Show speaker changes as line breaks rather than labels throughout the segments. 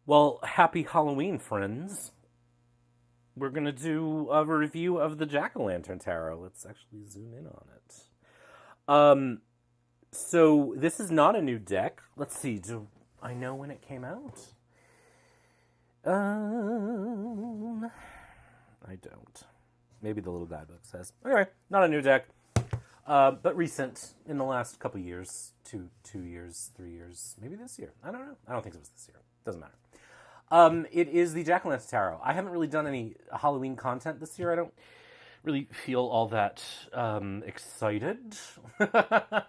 Well, happy Halloween, friends. We're going to do a review of the Jack-o'-lantern tarot. Let's actually zoom in on it. Um, so this is not a new deck. Let's see, do I know when it came out? I don't. Maybe the little guidebook says. Anyway, not a new deck, but recent in the last couple years, two years, 3 years, maybe this year. I don't know. I don't think it was this year. Doesn't matter. It is the Jack-o'-lantern tarot. I haven't really done any Halloween content this year. I don't really feel all that excited. But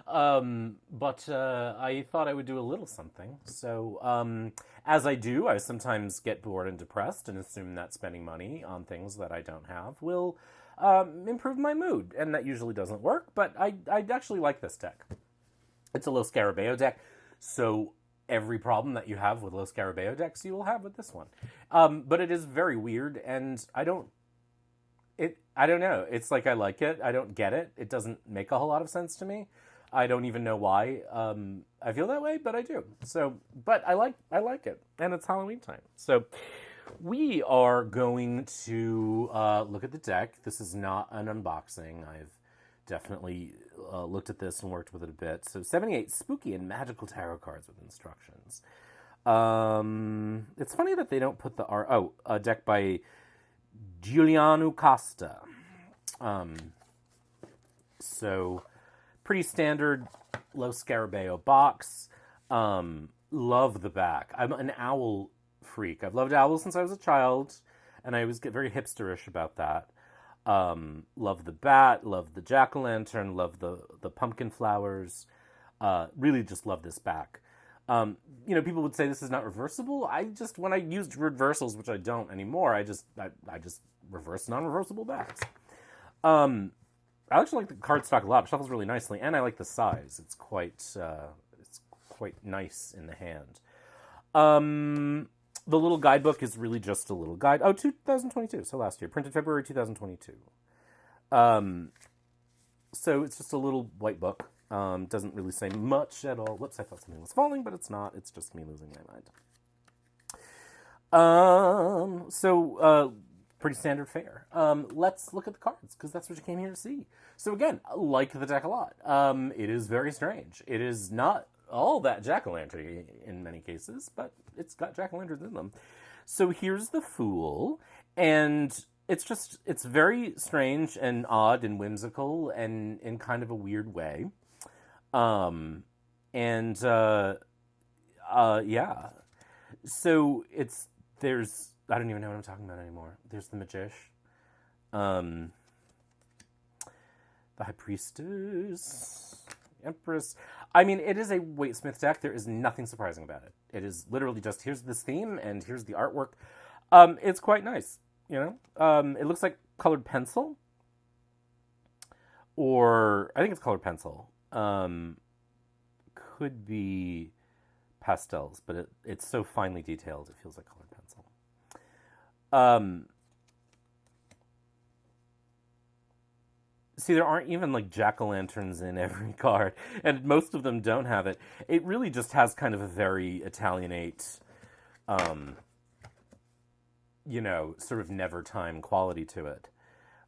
I thought I would do a little something. So, as I do, I sometimes get bored and depressed and assume that spending money on things that I don't have will improve my mood. And that usually doesn't work, but I actually like this deck. It's a Los Scarabeo deck, so every problem that you have with Los Scarabeo decks, you will have with this one. But it is very weird, and I don't know. It's like I like it. I don't get it. It doesn't make a whole lot of sense to me. I don't even know why I feel that way, but I do. So, but I like it, and it's Halloween time. So, we are going to look at the deck. This is not an unboxing. I've definitely looked at this and worked with it a bit. So, 78 spooky and magical tarot cards with instructions. It's funny that they don't put the art. Oh, a deck by Giuliano Costa. So pretty standard Los Scarabeo box. Love the back. I'm an owl freak. I've loved owls since I was a child, and I always get very hipsterish about that. Love the bat, love the jack-o'-lantern, love the pumpkin flowers. Really just love this back. People would say this is not reversible. When I used reversals, which I don't anymore, I just reverse non-reversible backs. I actually like the cardstock a lot. It shuffles really nicely, and I like the size. It's quite nice in the hand. The little guidebook is really just a little guide. Oh, 2022, so last year, printed February 2022. So it's just a little white book. Doesn't really say much at all. Whoops, I thought something was falling, but it's not. It's just me losing my mind. Pretty standard fare. Let's look at the cards, because that's what you came here to see. So again, I like the deck a lot. It is very strange. It is not all that jack-o'-lantern in many cases, but it's got jack-o'-lanterns in them. So here's the Fool, and it's very strange and odd and whimsical and in kind of a weird way. Yeah. So I don't even know what I'm talking about anymore. There's the Magician. The High Priestess. Empress. I mean, it is a Waite-Smith deck. There is nothing surprising about it. It is literally just, here's this theme, and here's the artwork. It's quite nice, It looks like colored pencil. Or, I think it's colored pencil. Could be pastels, but it's so finely detailed, it feels like colored pencil. See, there aren't even like jack-o'-lanterns in every card, and most of them don't have it. It really just has kind of a very Italianate, sort of never time quality to it.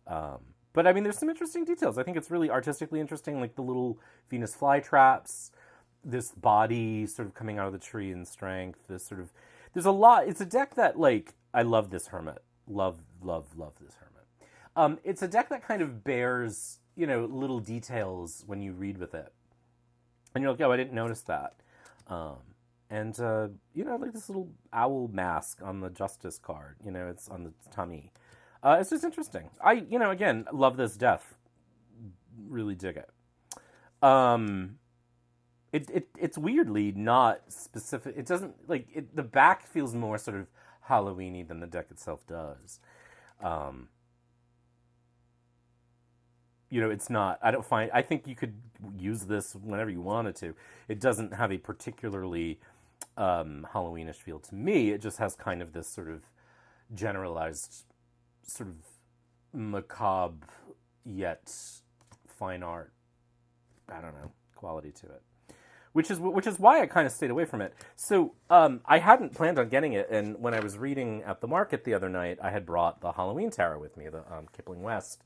But I mean, there's some interesting details. I think it's really artistically interesting, like the little Venus flytraps, this body sort of coming out of the tree in strength, there's a lot. It's a deck that, like, I love this Hermit. Love this Hermit. It's a deck that kind of bears, little details when you read with it. And you're like, oh, I didn't notice that. Like this little owl mask on the Justice card, it's on the tummy. It's just interesting. Again, love this death. Really dig it. It's weirdly not specific. It doesn't, the back feels more sort of Halloween-y than the deck itself does. It's not, I think you could use this whenever you wanted to. It doesn't have a particularly Halloweenish feel to me. It just has kind of this sort of generalized, sort of macabre yet fine art, I don't know, quality to it. which is why I kind of stayed away from it. So I hadn't planned on getting it, and when I was reading at the market the other night, I had brought the Halloween Tarot with me, the Kipling West,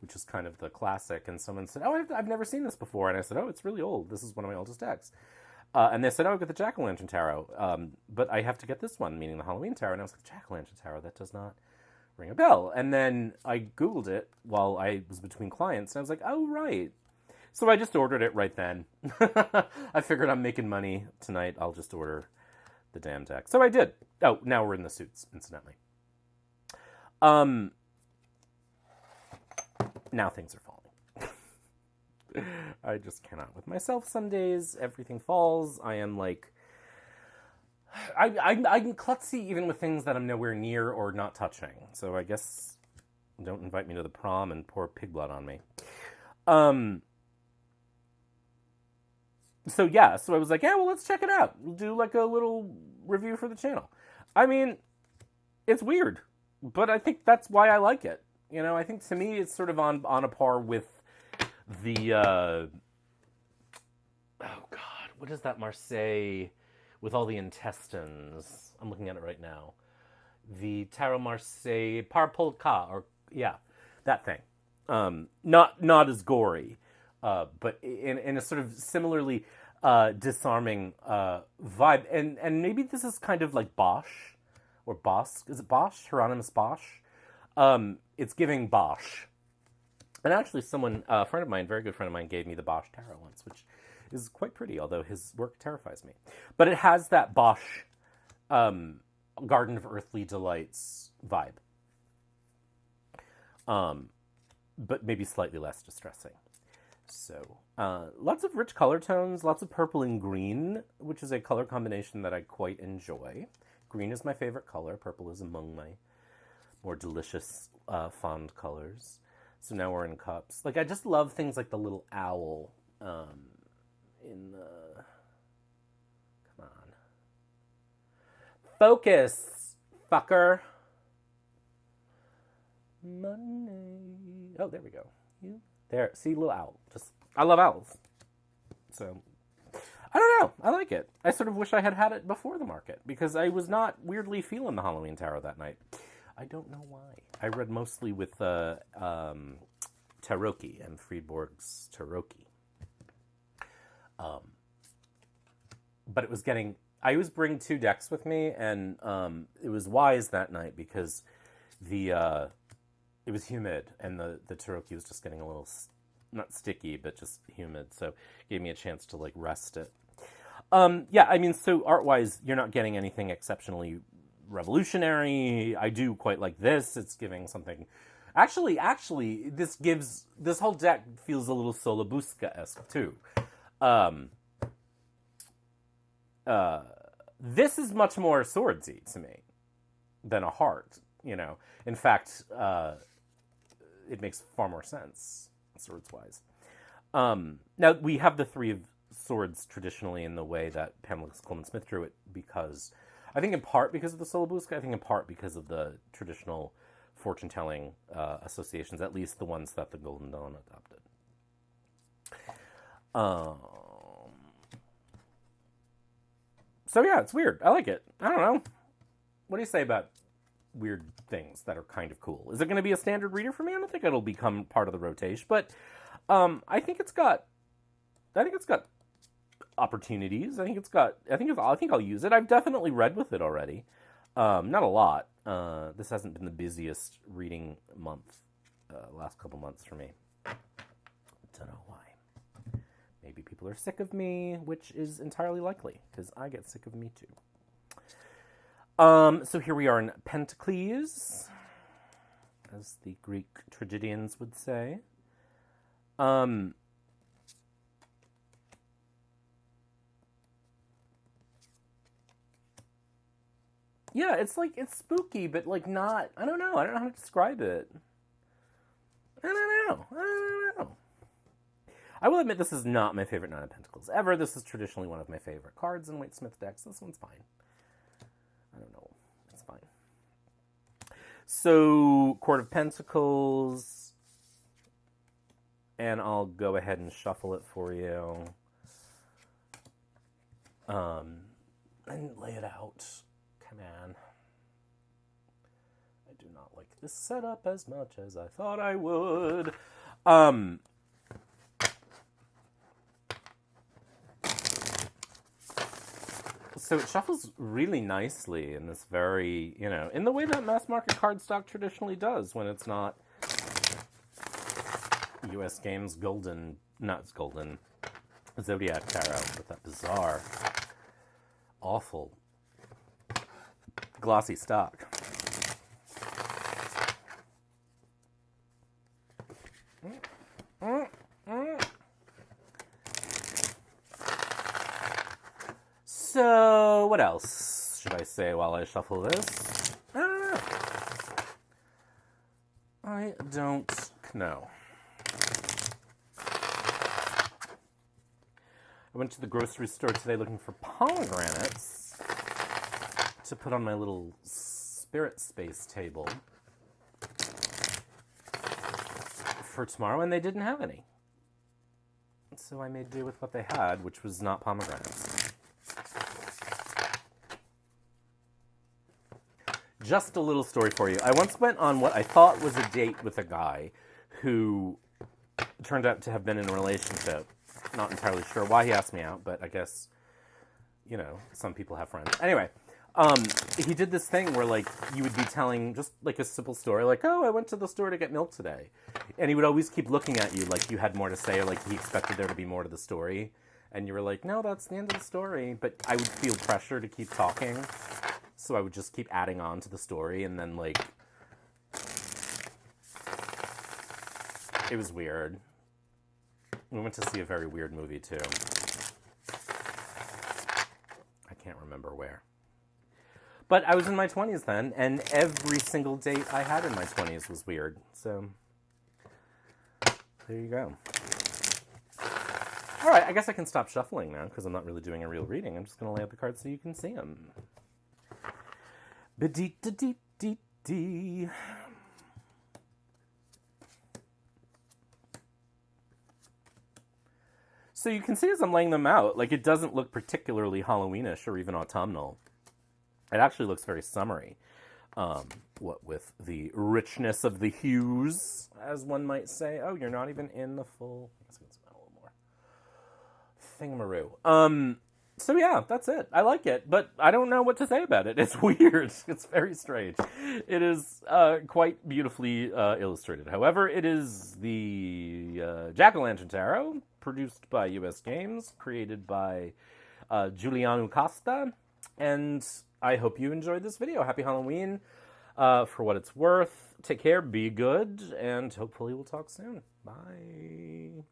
which is kind of the classic. And someone said, "Oh, I've never seen this before," and I said, "Oh, it's really old. This is one of my oldest decks." And they said, "Oh, get the Jack-o'-lantern Tarot, but I have to get this one," meaning the Halloween Tarot. And I was like, "Jack-o'-lantern Tarot? That does not ring a bell." And then I Googled it while I was between clients, and I was like, "Oh, right." So I just ordered it right then. I figured I'm making money tonight. I'll just order the damn deck. So I did. Oh, now we're in the suits, incidentally. Now things are falling. I just cannot with myself some days. Everything falls. I am like... I'm klutzy even with things that I'm nowhere near or not touching. So I guess don't invite me to the prom and pour pig blood on me. So yeah, so I was like, yeah, well, let's check it out. We'll do like a little review for the channel. I mean, it's weird, but I think that's why I like it. You know, I think to me it's sort of on a par with the, oh God, what is that Marseille with all the intestines? I'm looking at it right now. The Tarot Marseille Par Polka, or yeah, that thing. Not as gory. But in a sort of similarly disarming vibe. And maybe this is kind of like Bosch, or Bosch. Is it Bosch? Hieronymus Bosch? It's giving Bosch. And actually a friend of mine, very good friend of mine, gave me the Bosch Tarot once, which is quite pretty, although his work terrifies me. But it has that Bosch Garden of Earthly Delights vibe. But maybe slightly less distressing. So, lots of rich color tones, lots of purple and green, which is a color combination that I quite enjoy. Green is my favorite color. Purple is among my more delicious, fond colors. So now we're in cups. Like, I just love things like the little owl, in the... Come on. Focus, fucker. Money. Oh, there we go. There, see, little owl. I love owls. So, I don't know. I like it. I sort of wish I had it before the market, because I was not weirdly feeling the Halloween Tarot that night. I don't know why. I read mostly with Taroki and Friedborg's Taroki. But it was getting... I always bring 2 decks with me, and it was wise that night, because it was humid, and the Taroki was just getting a little, not sticky, but just humid, so it gave me a chance to, like, rest it. Yeah, I mean, so art-wise, you're not getting anything exceptionally revolutionary. I do quite like this. It's giving something... Actually, this whole deck feels a little Solabusca-esque, too. This is much more swordsy to me than a heart, you know. In fact, it makes far more sense, swords-wise. Now, we have the 3 of swords traditionally in the way that Pamela Coleman Smith drew it, because, I think in part because of the Solabusca, I think in part because of the traditional fortune-telling associations, at least the ones that the Golden Dawn adopted. So yeah, it's weird. I like it. I don't know. What do you say about weird things that are kind of cool? Is it going to be a standard reader for me? I don't think it'll become part of the rotation, but I think it's got opportunities. I think I'll use it. I've definitely read with it already. Not a lot. This hasn't been the busiest reading month, last couple months for me. Don't know why. Maybe people are sick of me, which is entirely likely, because I get sick of me too. So here we are in Pentacles, as the Greek tragedians would say. Yeah, it's like, it's spooky, but like not, I don't know how to describe it. I don't know. I will admit this is not my favorite Nine of Pentacles ever. This is traditionally one of my favorite cards in Waite Smith decks. This one's fine. I don't know. It's fine. So, Court of Pentacles. And I'll go ahead and shuffle it for you. And lay it out. Come on. I do not like this setup as much as I thought I would. So it shuffles really nicely in this very, in the way that mass market cardstock traditionally does when it's not US Games Golden, not Golden, Zodiac Tarot with that bizarre, awful, glossy stock. So, what else should I say while I shuffle this? I don't know. I went to the grocery store today looking for pomegranates to put on my little spirit space table for tomorrow, and they didn't have any. So I made do with what they had, which was not pomegranates. Just a little story for you. I once went on what I thought was a date with a guy who turned out to have been in a relationship. Not entirely sure why he asked me out, but I guess, some people have friends. Anyway, he did this thing where, you would be telling just, a simple story, oh, I went to the store to get milk today. And he would always keep looking at you like you had more to say, or he expected there to be more to the story. And you were like, no, that's the end of the story. But I would feel pressure to keep talking. So I would just keep adding on to the story, and then, it was weird. We went to see a very weird movie, too. I can't remember where. But I was in my 20s then, and every single date I had in my 20s was weird. So, there you go. All right, I guess I can stop shuffling now, because I'm not really doing a real reading. I'm just going to lay out the cards so you can see them. Ba-dee-da-dee-dee-dee. So you can see as I'm laying them out, it doesn't look particularly Halloweenish or even autumnal. It actually looks very summery. What with the richness of the hues, as one might say. Oh, you're not even in the full... I guess I can smell a little more. Thingamaroo. So yeah, that's it. I like it, but I don't know what to say about it. It's weird. It's very strange. It is quite beautifully illustrated. However, it is the Jack-O-Lantern Tarot, produced by US Games, created by Giuliano Costa, and I hope you enjoyed this video. Happy Halloween for what it's worth. Take care, be good, and hopefully we'll talk soon. Bye.